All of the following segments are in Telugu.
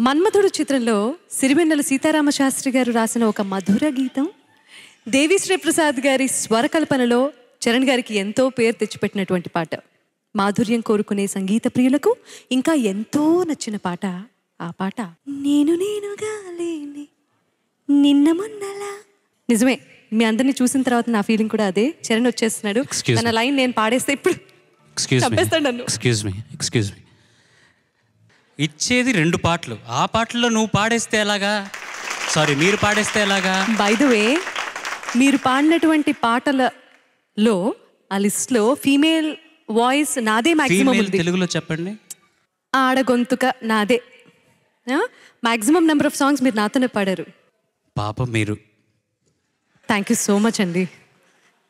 మన్మధుడు చిత్రంలో సిరివెన్నెల సీతారామ శాస్త్రి గారు రాసిన ఒక మధుర గీతం దేవిశ్రీ ప్రసాద్ గారి స్వరకల్పనలో చరణ్ గారికి ఎంతో పేరు తెచ్చిపెట్టినటువంటి పాట. మాధుర్యం కోరుకునే సంగీత ప్రియులకు ఇంకా ఎంతో నచ్చిన పాట ఆ పాట. నేను నేనుగా లేని నిన్న మొన్నలా. నిజమే, మీ అందరినీ చూసిన తర్వాత నా ఫీలింగ్ కూడా అదే. చరణ్ వచ్చేస్తున్నాడు, తన లైన్ నేను పాడేస్తే ఇప్పుడు చంపేస్తాడు నన్ను. ఎక్స్క్యూజ్ మీ, ఇచ్చేది 2 పాటలు, ఆ పాటల్లో నువ్వు పాడేస్తే ఎలాగా? సారీ, మీరు పాడేస్తే ఎలాగా? బై ద వే, మీరు పాడినటువంటి పాటలలో ఆ లిస్ట్లో ఫీమేల్ వాయిస్ నాదే మాక్సిమం ఉంది. తెలుగులో చెప్పండి. ఆడగొంతుక నాదే. మాక్సిమం నెంబర్ ఆఫ్ సాంగ్స్ మీరు నాతోనే పాడారు. పాపం మీరు. థ్యాంక్ యూ సో మచ్ అండి,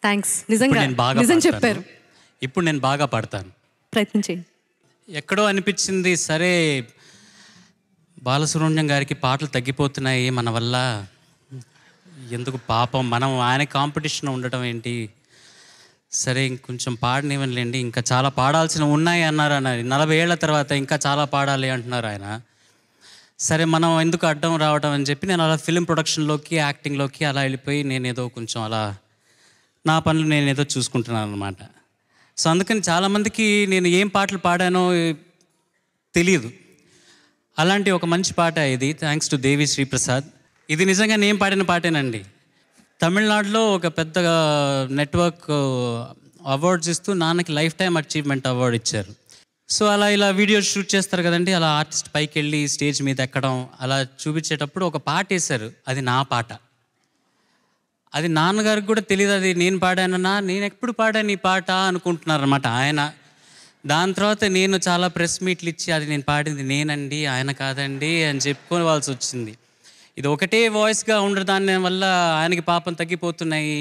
థ్యాంక్స్. నిజంగా నిజం చెప్పారు. ఇప్పుడు నేను బాగా పాడతాను, ప్రయత్నించేయండి. ఎక్కడో అనిపించింది, సరే బాలసుబ్రహ్మణ్యం గారికి పాటలు తగ్గిపోతున్నాయి మన వల్ల, ఎందుకు పాపం మనం ఆయన కాంపిటీషన్ ఉండటం ఏంటి, సరే ఇంకొంచెం పాడనివ్వనులేండి, ఇంకా చాలా పాడాల్సిన ఉన్నాయి అన్నారు. 40 ఏళ్ల తర్వాత ఇంకా చాలా పాడాలి అంటున్నారు ఆయన. సరే మనం ఎందుకు అడ్డం రావడం అని చెప్పి నేను అలా ఫిలిం ప్రొడక్షన్లోకి, యాక్టింగ్లోకి అలా వెళ్ళిపోయి నేనేదో కొంచెం అలా నా పనులు నేనేదో చూసుకుంటున్నాను అనమాట. సో అందుకని చాలామందికి నేను ఏం పాటలు పాడానో తెలియదు. అలాంటి ఒక మంచి పాట ఇది, థ్యాంక్స్ టు దేవి శ్రీ ప్రసాద్. ఇది నిజంగా నేను పాడిన పాటేనండి. తమిళనాడులో ఒక పెద్ద నెట్వర్క్ అవార్డ్స్ ఇస్తూ నాన్నకి లైఫ్ టైం అచీవ్మెంట్ అవార్డు ఇచ్చారు. సో అలా ఇలా వీడియో షూట్ చేస్తారు కదండి, అలా ఆర్టిస్ట్ పైకి వెళ్ళి స్టేజ్ మీద ఎక్కడం అలా చూపించేటప్పుడు ఒక పాట వేశారు, అది నా పాట. అది నాన్నగారికి కూడా తెలియదు అది నేను పాడానన్నా, నేను ఎప్పుడు పాడాను ఈ పాట అనుకుంటున్నారనమాట ఆయన. దాని తర్వాత నేను చాలా ప్రెస్ మీట్లు ఇచ్చి అది నేను పాడింది నేనండి, ఆయన కాదండి అని చెప్పుకోవాల్సి వచ్చింది. ఇది ఒకటే వాయిస్గా ఉండదాని వల్ల ఆయనకి పాపం తగ్గిపోతున్నాయి.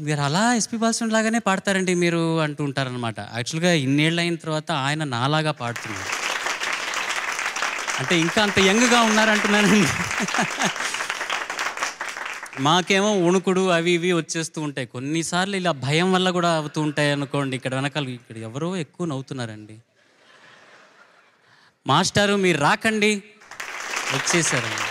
మీరు అలా ఎస్పీ బాలసుబ్రహ్మణ్యం లాగానే పాడతారండి మీరు అంటూ ఉంటారనమాట. యాక్చువల్గా ఇన్నేళ్ళు అయిన తర్వాత ఆయన నాలాగా పాడుతున్నారు అంటే ఇంకా అంత యంగ్గా ఉన్నారంటున్నానండి. మాకేమో వణుకుడు అవి ఇవి వచ్చేస్తూ ఉంటాయి కొన్నిసార్లు, ఇలా భయం వల్ల కూడా అవుతూ ఉంటాయి అనుకోండి. ఇక్కడ వెనకాల ఇక్కడ ఎవరో ఎక్కువ నవ్వుతున్నారండి. మాస్టారు మీరు రాకండి, వచ్చేసారండి.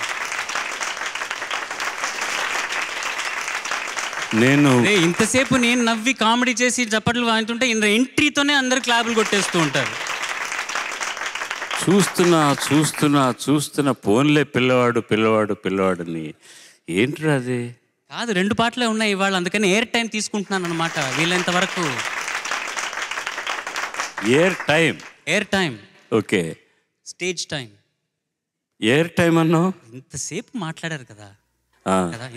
నేను ఇంతసేపు నేను నవ్వి కామెడీ చేసి చప్పట్లు వాంటుంటే ఎంట్రీతోనే అందరు క్లాపులు కొట్టేస్తూ ఉంటారు. చూస్తున్నా ఫోన్లే పిల్లవాడుని ఏంట్రా అది? కాదు, 2 పాటలే ఉన్నాయి ఇవాళ, అందుకని ఎయిర్ టైం తీసుకుంటున్నాను అనమాట వీళ్ళంత వరకు. Air time okay, stage time. Air time అన్నా ఇంతసేపు మాట్లాడారు కదా,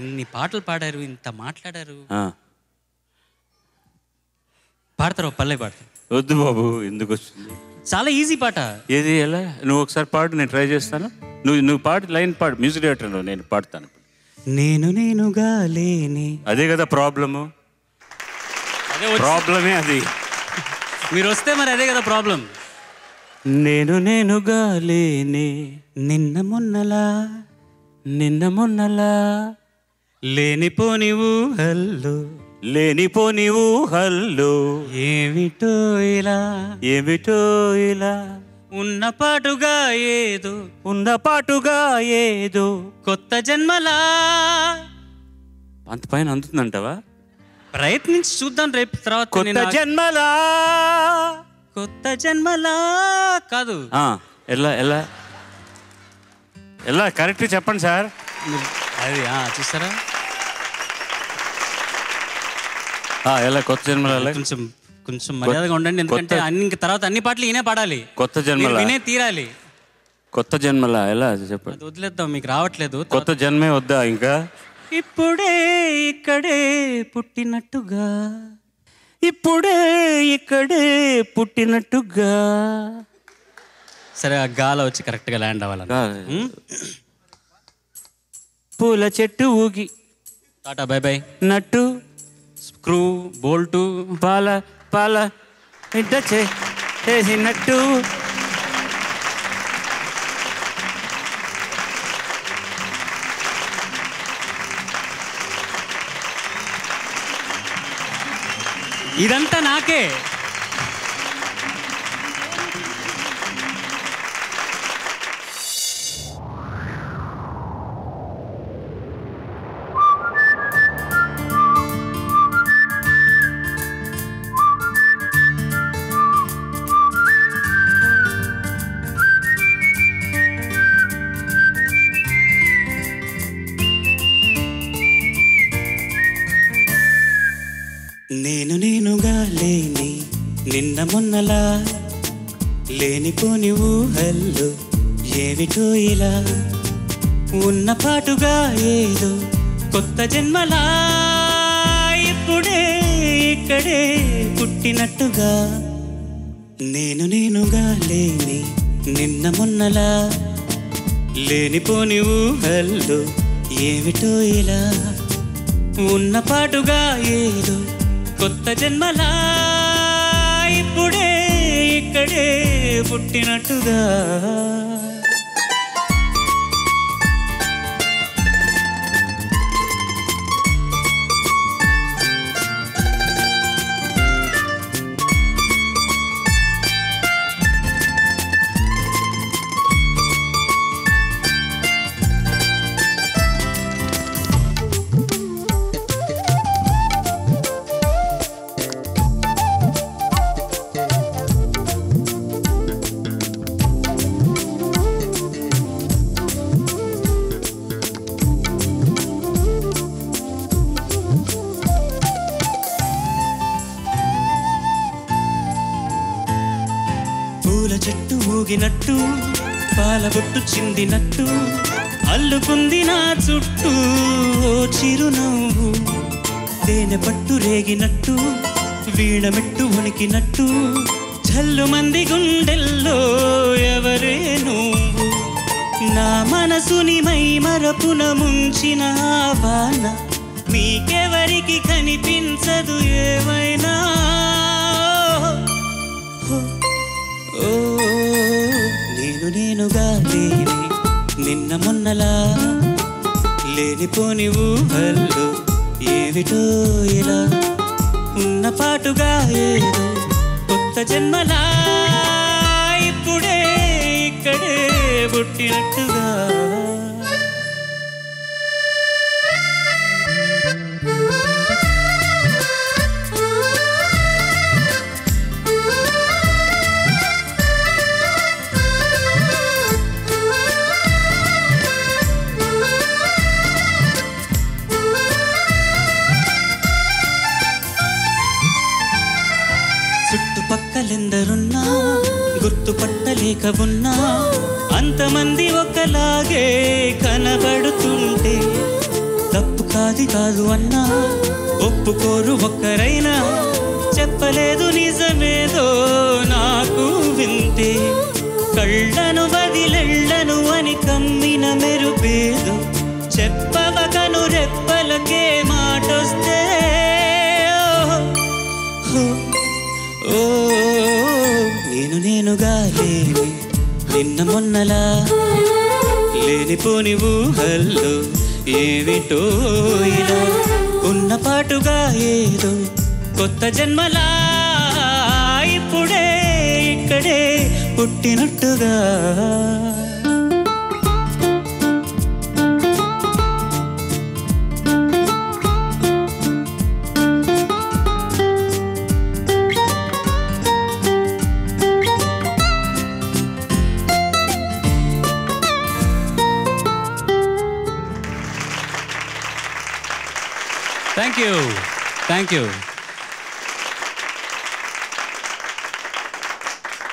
ఇన్ని పాటలు పాడారు, ఇంత మాట్లాడారు. పాడతారు, పల్లె పాడతారు. వద్దు బాబు, ఎందుకు వచ్చింది? చాలా ఈజీ పాట. ఏది ఎలా? నువ్వు ఒకసారి పాడు, నేను ట్రై చేస్తాను. నువ్వు పాడు, లైన్ పాడు, మ్యూజిక్ డైరెక్టర్ నేను పాడతాను. నేనుగా లేని, అదే కదా ప్రాబ్లమే అది. మీరు వస్తే మరి అదే కదా ప్రాబ్లం. నేనుగా లేని నిన్న మొన్నలా లేనిపోని ఊహల్లో ఏమిటో ఇలా ఉన్న పాటుగా ఏదో కొత్త జన్మలా. అంత పైన అందుతుందంటావా? ప్రయత్నించి చూద్దాం రేపు తర్వాత. కొత్త జన్మలా కాదు, ఎలా కరెక్ట్ చెప్పండి సార్. అది చూసారా, ఎలా కొత్త జన్మలా? కొంచెం మర్యాదగా ఉండండి, ఎందుకంటే ఇంక తర్వాత అన్ని పాటలు ఈయనే పాడాలి. కొత్త జన్మలా వినే తీరాలి. కొత్త జన్మలా ఎలా చెప్పండి? వదిలేద్దాం, మీకు రావట్లేదు. కొత్త జన్మే వద్దా ఇంకా? ఇప్పుడే ఇక్కడే పుట్టినట్టుగా. సరే, ఆ గాల వచ్చి కరెక్ట్గా ల్యాండ్ అవ్వాలి. పూల చెట్టు ఊగి tata bye by nut screw bolt పాల ఇడ్డ చేసినట్టు ఇదంతా నాకే. నేనుగా లేని నిన్న మొన్నలా లేనిపోని ఊహల్లో ఏమిటో ఇలా ఉన్న పాటుగా ఏదో కొత్త జన్మలా ఇప్పుడే ఇక్కడే పుట్టినట్టుగా. నేనుగా లేని నిన్న మొన్నలా లేనిపోని ఊహల్లో ఏమిటో ఇలా ఉన్న పాటుగా ఏదో కొత్త జన్మలా ఇప్పుడే ఇక్కడే పుట్టినట్టుగా. పూల చెట్టు ఊగినట్టు పాలబొట్టు చిందినట్టు అల్లుకుంది నా చుట్టూ ఓ చిరునవ్వు. తేనె పట్టు రేగినట్టు వీణమెట్టు వణికినట్టు జల్లు మంది గుండెల్లో ఎవరే నువ్వు. నా మనసుని మై మరపున ముంచిన వాన మీకెవరికి కనిపించదు ఏమైనా. నేనుగా లేని నిన్న మొన్నలా లేనిపోని ఊహల్లో ఏమిటో ఇలా ఉన్న పాటుగా ఏదో కొత్త జన్మలా ఇప్పుడే ఇక్కడే పుట్టినట్టుగా. చుట్టుపక్కలెందరున్నా గుర్తుపట్టలేక ఉన్నా అంతమంది ఒకలాగే కనబడుతుంటే తప్పు కాదు అన్నా ఒప్పుకోరు ఒక్కరైనా చెప్పలేదు నిజమేదో నాకు వింటే. కళ్ళను వదిలెళ్ళను అని కమ్మిన మెరుపేదో చెప్పవకను రెప్పలకే మాటొస్తే. నేనుగా లేని నిన్న మొన్నలా లేనిపోని ఊహల్లో ఏమిటో ఇలా ఉన్న పాటుగా ఏదో కొత్త జన్మలా ఇప్పుడే ఇక్కడే పుట్టినట్టుగా. Thank you.